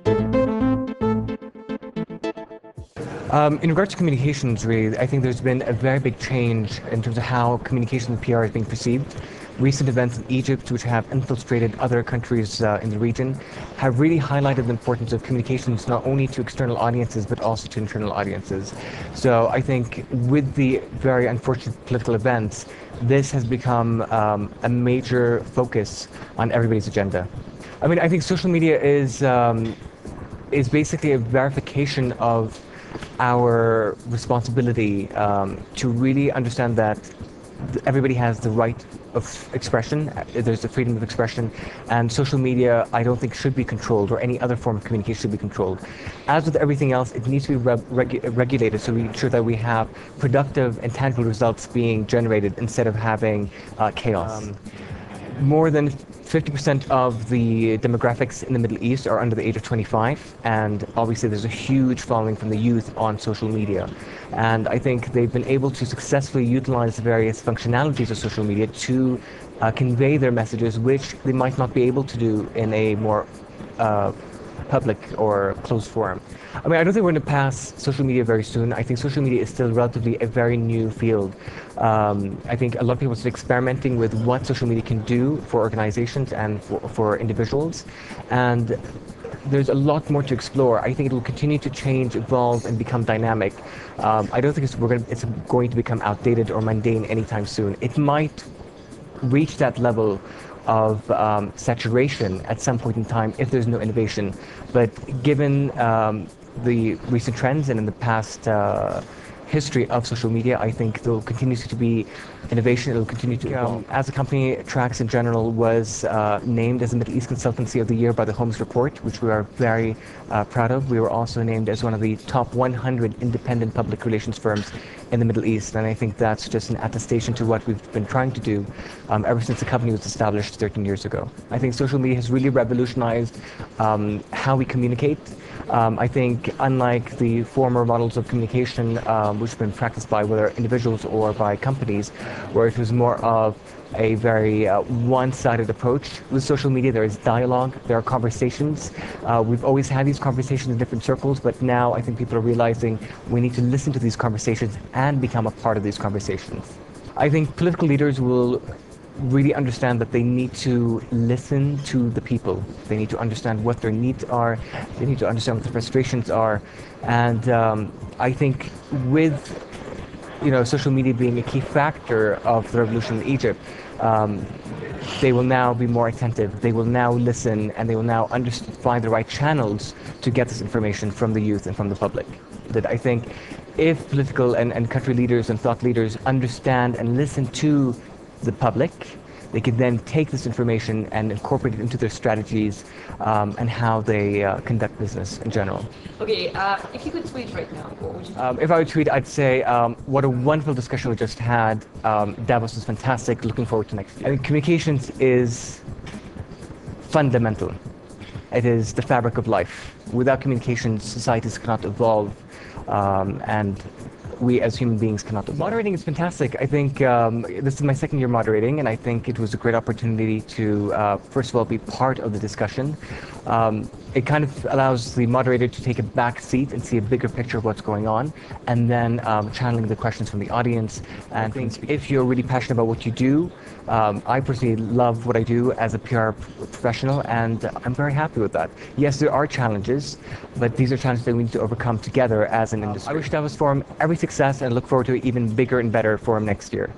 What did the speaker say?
In regards to communications, really, I think there's been a very big change in terms of how communication and PR is being perceived. Recent events in Egypt, which have infiltrated other countries in the region, have really highlighted the importance of communications not only to external audiences, but also to internal audiences. So I think with the very unfortunate political events, this has become a major focus on everybody's agenda. I mean, I think social media is basically a verification of our responsibility to really understand that everybody has the right of expression. There's the freedom of expression, and social media, I don't think, should be controlled, or any other form of communication should be controlled. As with everything else, it needs to be regulated, so we ensure that we have productive and tangible results being generated instead of having chaos. More than 50% of the demographics in the Middle East are under the age of 25, and obviously there's a huge following from the youth on social media. And I think they've been able to successfully utilize the various functionalities of social media to convey their messages, which they might not be able to do in a more public or closed forum. I mean, I don't think we're going to pass social media very soon. I think social media is still relatively a very new field. I think a lot of people are still experimenting with what social media can do for organizations and for individuals. And there's a lot more to explore. I think it will continue to change, evolve, and become dynamic. I don't think it's going to become outdated or mundane anytime soon. It might reach that level of saturation at some point in time if there's no innovation. But given the recent trends and in the past history of social media, I think there will continue to be innovation. It will continue to evolve. As a company, TRACCS in general was named as the Middle East Consultancy of the Year by the Holmes Report, which we are very proud of. We were also named as one of the top 100 independent public relations firms in the Middle East, and I think that's just an attestation to what we've been trying to do ever since the company was established 13 years ago. I think social media has really revolutionized how we communicate. I think unlike the former models of communication which have been practiced by whether individuals or by companies, where it was more of a very one-sided approach. With social media, there is dialogue, there are conversations. We've always had these conversations in different circles, but now I think people are realizing we need to listen to these conversations and become a part of these conversations. I think political leaders will really understand that they need to listen to the people. They need to understand what their needs are. They need to understand what their frustrations are. And I think with social media being a key factor of the revolution in Egypt, they will now be more attentive. They will now listen, and they will now find the right channels to get this information from the youth and from the public. That I think if political and country leaders and thought leaders understand and listen to the public, they can then take this information and incorporate it into their strategies and how they conduct business in general. Okay, if you could tweet right now, what would you do? If I would tweet, I'd say, what a wonderful discussion we just had. Davos is fantastic. Looking forward to next year. I mean, communications is fundamental. It is the fabric of life. Without communications, societies cannot evolve, and we as human beings cannot evolve. Moderating is fantastic. I think this is my second year moderating, and I think it was a great opportunity to, first of all, be part of the discussion. It kind of allows the moderator to take a back seat and see a bigger picture of what's going on, and then channeling the questions from the audience. And I think if you're really passionate about what you do, I personally love what I do as a PR professional, and I'm very happy with that. Yes, there are challenges, but these are challenges that we need to overcome together as an industry. I wish Davos Forum every success, and look forward to an even bigger and better forum next year.